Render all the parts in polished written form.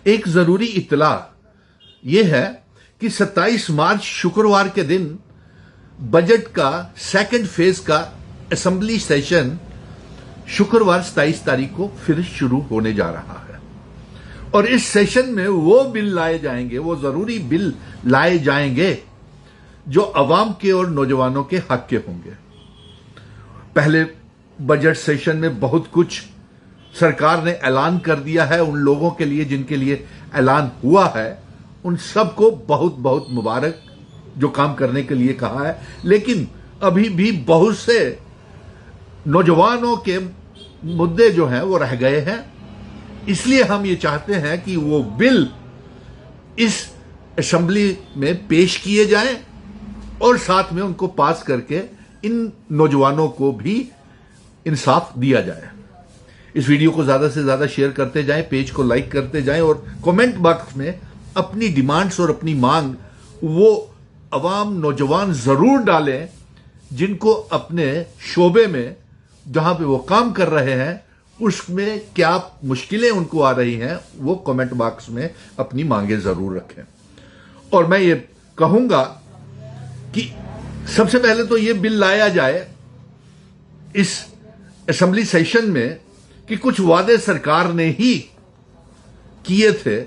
एक जरूरी इत्तला यह है कि 27 मार्च शुक्रवार के दिन बजट का सेकंड फेज का असेंबली सेशन शुक्रवार 27 तारीख को फिर शुरू होने जा रहा है और इस सेशन में वो बिल लाए जाएंगे, वो जरूरी बिल लाए जाएंगे जो अवाम के और नौजवानों के हक के होंगे। पहले बजट सेशन में बहुत कुछ सरकार ने ऐलान कर दिया है। उन लोगों के लिए जिनके लिए ऐलान हुआ है उन सबको बहुत बहुत मुबारक जो काम करने के लिए कहा है, लेकिन अभी भी बहुत से नौजवानों के मुद्दे जो हैं वो रह गए हैं। इसलिए हम ये चाहते हैं कि वो बिल इस असेंबली में पेश किए जाएं और साथ में उनको पास करके इन नौजवानों को भी इंसाफ दिया जाए। इस वीडियो को ज्यादा से ज्यादा शेयर करते जाएं, पेज को लाइक करते जाएं और कमेंट बॉक्स में अपनी डिमांड्स और अपनी मांग वो अवाम नौजवान जरूर डालें जिनको अपने शोबे में जहां पे वो काम कर रहे हैं उसमें क्या मुश्किलें उनको आ रही हैं, वो कमेंट बॉक्स में अपनी मांगे जरूर रखें। और मैं ये कहूंगा कि सबसे पहले तो ये बिल लाया जाए इस असेंबली सेशन में कि कुछ वादे सरकार ने ही किए थे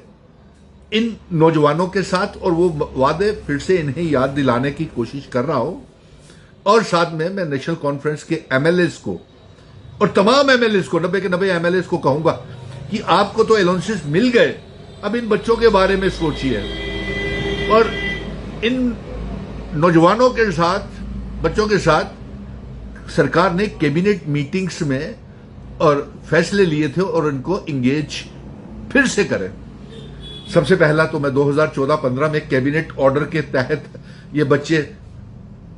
इन नौजवानों के साथ और वो वादे फिर से इन्हें याद दिलाने की कोशिश कर रहा हूं। और साथ में मैं नेशनल कॉन्फ्रेंस के एमएलएस को और तमाम एमएलएस को 90 के 90 एमएलएस को कहूंगा कि आपको तो अलाउंसेस मिल गए, अब इन बच्चों के बारे में सोचिए और इन नौजवानों के साथ, बच्चों के साथ सरकार ने कैबिनेट मीटिंग्स में और फैसले लिए थे और इनको इंगेज फिर से करें। सबसे पहला तो मैं 2014-15 में कैबिनेट ऑर्डर के तहत ये बच्चे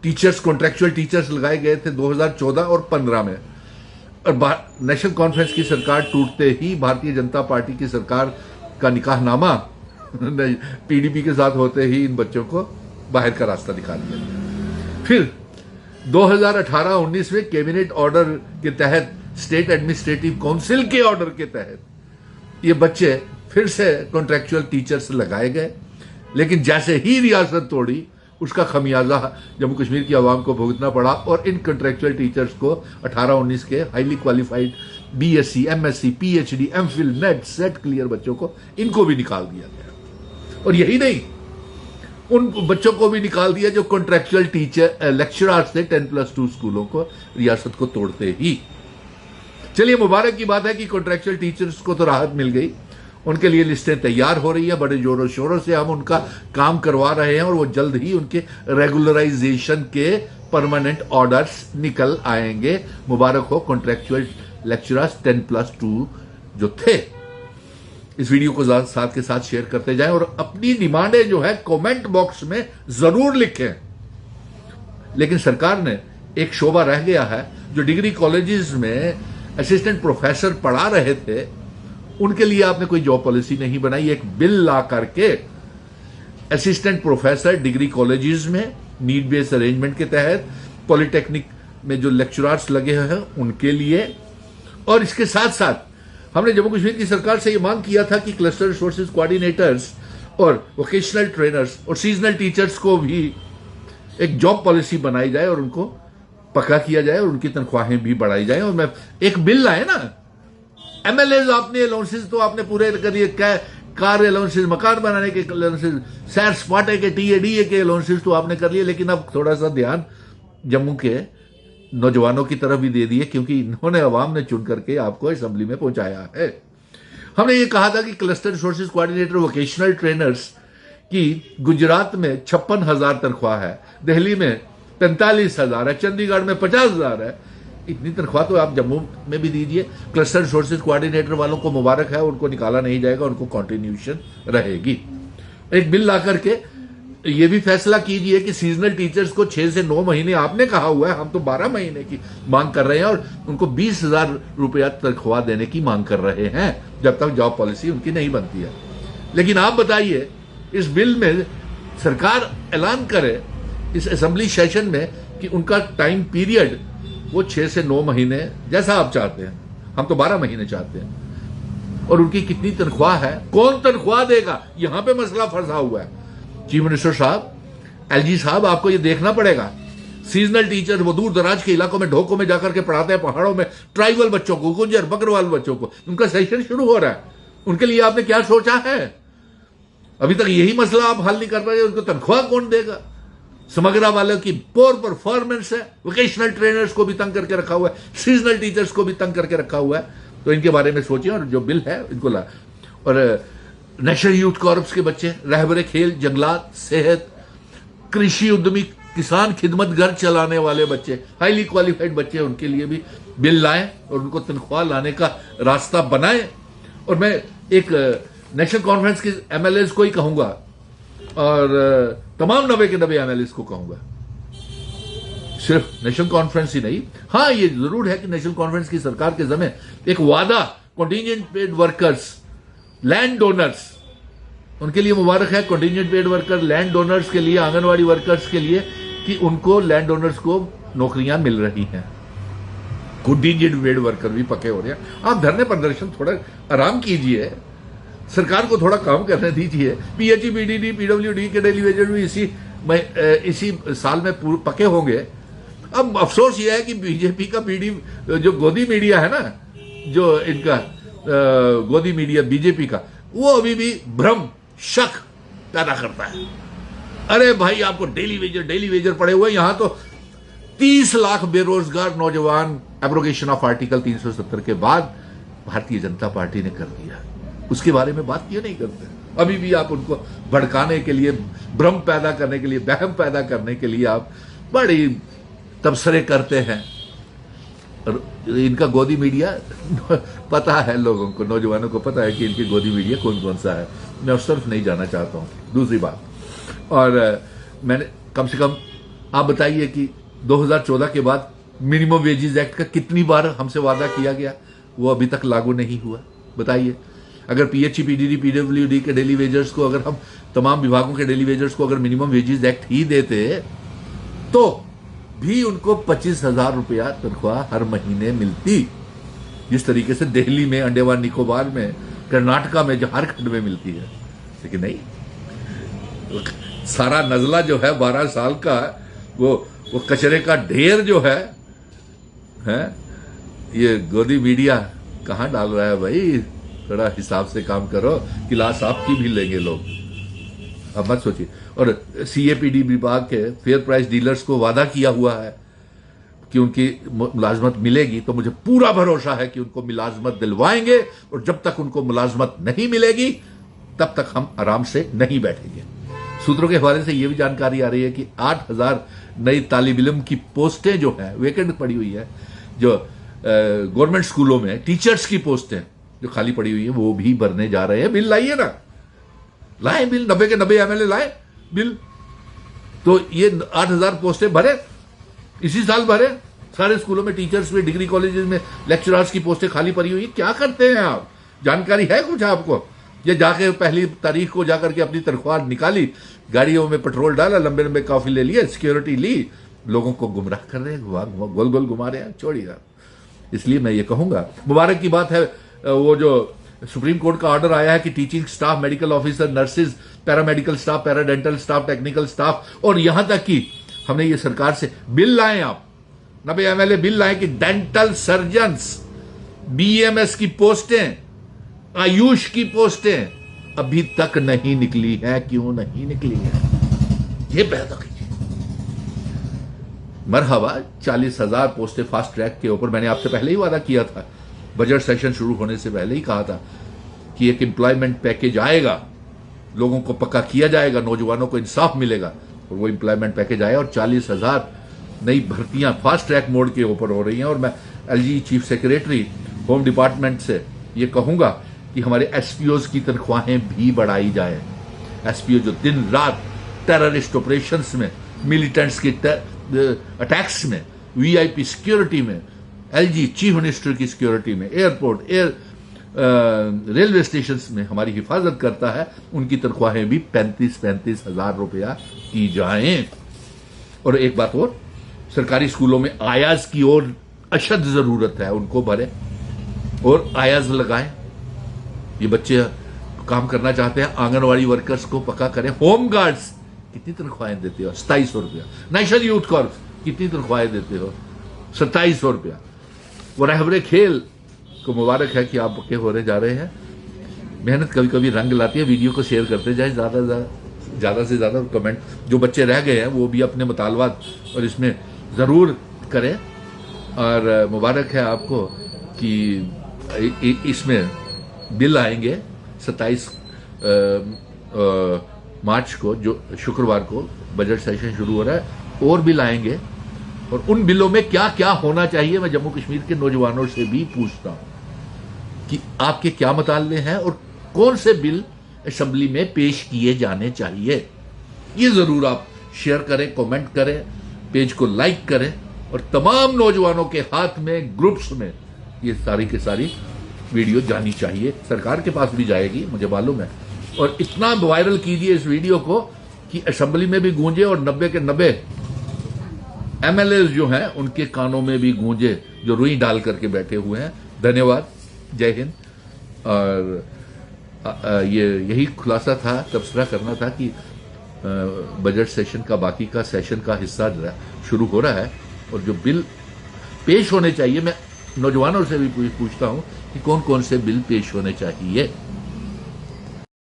टीचर्स, कॉन्ट्रैक्चुअल टीचर्स लगाए गए थे 2014 और 15 में और नेशनल कॉन्फ्रेंस की सरकार टूटते ही भारतीय जनता पार्टी की सरकार का निकाहनामा पीडीपी के साथ होते ही इन बच्चों को बाहर का रास्ता दिखा दिया गया। फिर 2018-19 में कैबिनेट ऑर्डर के तहत, स्टेट एडमिनिस्ट्रेटिव काउंसिल के ऑर्डर के तहत ये बच्चे फिर से कॉन्ट्रैक्चुअल टीचर्स लगाए गए, लेकिन जैसे ही रियासत तोड़ी उसका खमियाजा जम्मू कश्मीर की आवाम को भुगतना पड़ा और इन कॉन्ट्रैक्चुअल टीचर्स को 18-19 के highly qualified BSc, MSc, PhD, MPhil, net, set clear बच्चों को इनको भी निकाल दिया गया। और यही नहीं, उन बच्चों को भी निकाल दिया जो कॉन्ट्रैक्चुअल टीचर लेक्चरर्स थे 10+2 स्कूलों को रियासत को तोड़ते ही। चलिए, मुबारक की बात है कि कॉन्ट्रैक्चुअल टीचर्स को तो राहत मिल गई, उनके लिए लिस्टें तैयार हो रही है, बड़े जोरों शोरों से हम उनका काम करवा रहे हैं और वो जल्द ही उनके रेगुलराइजेशन के परमानेंट ऑर्डर्स निकल आएंगे। मुबारक हो कॉन्ट्रैक्चुअल लेक्चरर्स 10+2 जो थे। इस वीडियो को साथ के साथ शेयर करते जाएं और अपनी डिमांडें जो है कमेंट बॉक्स में जरूर लिखें। लेकिन सरकार ने एक शोबा रह गया है, जो डिग्री कॉलेजेस में असिस्टेंट प्रोफेसर पढ़ा रहे थे, उनके लिए आपने कोई जॉब पॉलिसी नहीं बनाई। एक बिल ला करके असिस्टेंट प्रोफेसर डिग्री कॉलेजेस में नीड बेस्ड अरेंजमेंट के तहत पॉलिटेक्निक में जो लेक्चरर्स लगे हैं उनके लिए, और इसके साथ साथ हमने जम्मू कश्मीर की सरकार से यह मांग किया था कि क्लस्टर रिसोर्सेज कोऑर्डिनेटर्स और वोकेशनल ट्रेनर्स और सीजनल टीचर्स को भी एक जॉब पॉलिसी बनाई जाए और उनको पक्का किया जाए और उनकी तनख्वाहें भी बढ़ाई जाए। और मैं एक बिल लाए ना, एमएलएज आपने अलाउंसेस तो आपने पूरे करिए, कार अलाउंसेस, मकान बनाने के अलाउंसेस, सैर सपाटे के, टीएडीए के अलाउंसेस तो आपने कर लिए, लेकिन अब थोड़ा सा ध्यान जम्मू के नौजवानों की तरफ भी दे दिए, क्योंकि इन्होंने अवाम ने चुन करके आपको असेंबली में पहुंचाया है। हमने ये कहा था कि cluster resources coordinator, vocational trainers की गुजरात में 56,000 तनख्वाह है, दिल्ली में 45,000 है, चंडीगढ़ में 50,000 है। इतनी तनख्वाह तो आप जम्मू में भी दीजिए। क्लस्टर रिसोर्सेज कोऑर्डिनेटर वालों को मुबारक है, उनको निकाला नहीं जाएगा, उनको कॉन्टिन्यूशन रहेगी। एक बिल ला करके ये भी फैसला कीजिए कि सीजनल टीचर्स को 6 से 9 महीने, आपने कहा हुआ है, हम तो 12 महीने की मांग कर रहे हैं और उनको 20,000 रुपया तनख्वाह देने की मांग कर रहे हैं जब तक जॉब पॉलिसी उनकी नहीं बनती है। लेकिन आप बताइए, इस बिल में सरकार ऐलान करे इस असेंबली सेशन में कि उनका टाइम पीरियड वो 6 से 9 महीने जैसा आप चाहते हैं, हम तो 12 महीने चाहते हैं, और उनकी कितनी तनख्वाह है, कौन तनख्वाह देगा, यहां पे मसला फंसा हुआ है। चीफ मिनिस्टर साहब, एलजी साहब, आपको ये देखना पड़ेगा। सीजनल टीचर वो दूर दराज के इलाकों में ढोकों में जाकर के पढ़ाते हैं, पहाड़ों में ट्राइबल बच्चों को, गुंजर बकरवाल बच्चों को, उनका सेशन शुरू हो रहा है। उनके लिए आपने क्या सोचा है? अभी तक यही मसला आप हल नहीं कर पाए। उनको तनख्वाह कौन देगा? समग्रा वालों की पोर परफॉर्मेंस है, वोकेशनल ट्रेनर्स को भी तंग करके रखा हुआ है, सीजनल टीचर्स को भी तंग करके रखा हुआ है। तो इनके बारे में सोचिए और जो बिल है इनको ला। और नेशनल यूथ कॉर्प्स के बच्चे, रहबरे खेल, जंगलात, सेहत, कृषि उद्यमी, किसान खिदमत घर चलाने वाले बच्चे, हाईली क्वालिफाइड बच्चे, उनके लिए भी बिल लाएं और उनको तनख्वाह लाने का रास्ता बनाएं। और मैं एक नेशनल कॉन्फ्रेंस के एमएलएस को ही कहूंगा और तमाम 90 के 90 एमएलएस को कहूंगा, सिर्फ नेशनल कॉन्फ्रेंस ही नहीं, हां ये जरूर है कि नेशनल कॉन्फ्रेंस की सरकार के जमे एक वादा, contingent paid workers, land donors, उनके लिए मुबारक है, contingent paid worker, land donors के लिए, आंगनवाड़ी वर्कर्स के लिए, कि उनको लैंड डोनर्स को नौकरियां मिल रही हैं। कॉन्टिजेंट पेड वर्कर भी पक्के हो रहे हैं। आप धरने प्रदर्शन थोड़ा आराम कीजिए, सरकार को थोड़ा काम करने दीजिए। पीएचई, पीडीडी, पीडब्ल्यूडी के डेली वेजेस भी इसी साल में पक्के होंगे। अब अफसोस यह है कि बीजेपी का जो गोदी मीडिया है ना, जो इनका गोदी मीडिया बीजेपी का, वो अभी भी भ्रम, शक पैदा करता है। अरे भाई, आपको डेली वेजर पड़े हुए। यहां तो 30 लाख बेरोजगार नौजवान एब्रोगेशन ऑफ आर्टिकल 370 के बाद भारतीय जनता पार्टी ने कर दिया। उसके बारे में बात क्यों नहीं करते? अभी भी आप उनको भड़काने के लिए, भ्रम पैदा करने के लिए, वहम पैदा करने के लिए आप बड़ी तबसरे करते हैं। और इनका गोदी मीडिया पता है लोगों को, नौजवानों को पता है कि इनकी गोदी मीडिया कौन कौन सा है। मैं उस तरफ नहीं जाना चाहता हूं। दूसरी बात, और मैंने कम से कम आप बताइए कि 2014 के बाद मिनिमम वेजेस एक्ट का कितनी बार हमसे वादा किया गया, वो अभी तक लागू नहीं हुआ। बताइए, अगर पीएचई, पीडीडी, पीडब्ल्यूडी के डेली वेजर्स को, अगर हम तमाम विभागों के डेली वेजर्स को अगर मिनिमम वेजेस एक्ट ही देते तो भी उनको 25,000 रुपया तनख्वाह हर महीने मिलती, जिस तरीके से दिल्ली में, अंडमान निकोबार में, कर्नाटका में, झारखंड में मिलती है। लेकिन नहीं, सारा नजला जो है 12 साल का, वो कचरे का ढेर जो है ये गोदी मीडिया कहां डाल रहा है भाई? थोड़ा हिसाब से काम करो, क्लास आपकी भी लेंगे लोग, अब मत सोचिए। और सीएपीडी विभाग के फेयर प्राइस डीलर्स को वादा किया हुआ है कि उनकी मुलाजमत मिलेगी, तो मुझे पूरा भरोसा है कि उनको मुलाजमत दिलवाएंगे। और जब तक उनको मुलाजमत नहीं मिलेगी तब तक हम आराम से नहीं बैठेंगे। सूत्रों के हवाले से यह भी जानकारी आ रही है कि 8,000 नई तालिब इल्म की पोस्टें जो है वेकेंट पड़ी हुई है, जो गवर्नमेंट स्कूलों में टीचर्स की पोस्टें जो खाली पड़ी हुई है, वो भी भरने जा रहे हैं। बिल लाइए ना, लाए बिल, 90 के 90 एमएलए लाए बिल, तो ये 8,000 पोस्टें भरे, इसी साल भरे। सारे स्कूलों में टीचर्स में, डिग्री कॉलेजेस में लेक्चरर्स की पोस्टें खाली पड़ी हुई। क्या करते हैं आप? जानकारी है कुछ आपको? ये जाके पहली तारीख को जाकर के अपनी तनख्वाह निकाली, गाड़ियों में पेट्रोल डाला, लंबे लंबे काफी ले लिए, सिक्योरिटी ली, लोगों को गुमराह कर रहे हैं, गोल गोल घुमा रहे हैं। छोड़िए। इसलिए मैं ये कहूंगा, मुबारक की बात है वो जो सुप्रीम कोर्ट का ऑर्डर आया है कि teaching staff, medical officer, nurses, paramedical staff, paradental staff, technical staff, और यहां तक कि हमने ये सरकार से बिल लाए, आप 90 एमएलए बिल लाए कि डेंटल सर्जन्स, बीएमएस की पोस्टें, आयुष की पोस्टें अभी तक नहीं निकली हैं। क्यों नहीं निकली हैं? ये पैदा कीजिए। मरहबा, 40,000 पोस्टें फास्ट ट्रैक के ऊपर मैंने आपसे पहले ही वादा किया था, बजट सेशन शुरू होने से पहले ही कहा था कि एक एम्प्लॉयमेंट पैकेज आएगा, लोगों को पक्का किया जाएगा, नौजवानों को इंसाफ मिलेगा, और वो एम्प्लॉयमेंट पैकेज आया। और 40,000 नई भर्तियां फास्ट ट्रैक मोड के ऊपर हो रही हैं। और मैं LG chief secretary home department से ये कहूंगा कि हमारे एसपीओज की तनख्वाहें भी बढ़ाई जाए। एसपीओ जो दिन रात टेररिस्ट ऑपरेशंस में, मिलिटेंट्स के अटैक्स में, वीआईपी सिक्योरिटी में, एलजी चीफ मिनिस्टर की सिक्योरिटी में, एयरपोर्ट, रेलवे स्टेशन में हमारी हिफाजत करता है, उनकी तनख्वाहें भी 35-35 हजार रुपया की जाएं। और एक बात और, सरकारी स्कूलों में आयाज की और अशद जरूरत है, उनको भरें और आयाज लगाएं। ये बच्चे काम करना चाहते हैं, आंगनवाड़ी वर्कर्स को पक्का करें। होम गार्ड्स कितनी तनख्वाहें देते हो? 2700 रुपया। नेशनल यूथ कॉर्प्स कितनी तनख्वाहें देते हो? 2700 रुपया। वो रहबरे खेल को मुबारक है कि आप पक्के होने जा रहे हैं। मेहनत कभी कभी रंग लाती है। वीडियो को शेयर करते जाए, ज़्यादा से ज़्यादा कमेंट। जो बच्चे रह गए हैं वो भी अपने मुतालबात और इसमें ज़रूर करें। और मुबारक है आपको कि इसमें बिल आएंगे 27 मार्च को, जो शुक्रवार को बजट सेशन शुरू हो रहा है। और बिल आएंगे, और उन बिलों में क्या क्या होना चाहिए मैं जम्मू कश्मीर के नौजवानों से भी पूछता हूं कि आपके क्या मुतालबे हैं और कौन से बिल असेंबली में पेश किए जाने चाहिए। ये जरूर आप शेयर करें, कमेंट करें, पेज को लाइक करें, और तमाम नौजवानों के हाथ में, ग्रुप्स में ये सारी की सारी वीडियो जानी चाहिए। सरकार के पास भी जाएगी, मुझे मालूम है। और इतना वायरल कीजिए इस वीडियो को कि असेंबली में भी गूंजे और 90 के 90 एमएलए जो हैं उनके कानों में भी गूंजे, जो रुई डाल करके बैठे हुए हैं। धन्यवाद, जय हिंद। और यही खुलासा था, तबसरा करना था कि बजट सेशन का बाकी का सेशन का हिस्सा शुरू हो रहा है, और जो बिल पेश होने चाहिए, मैं नौजवानों से भी पूछता हूं कि कौन कौन से बिल पेश होने चाहिए।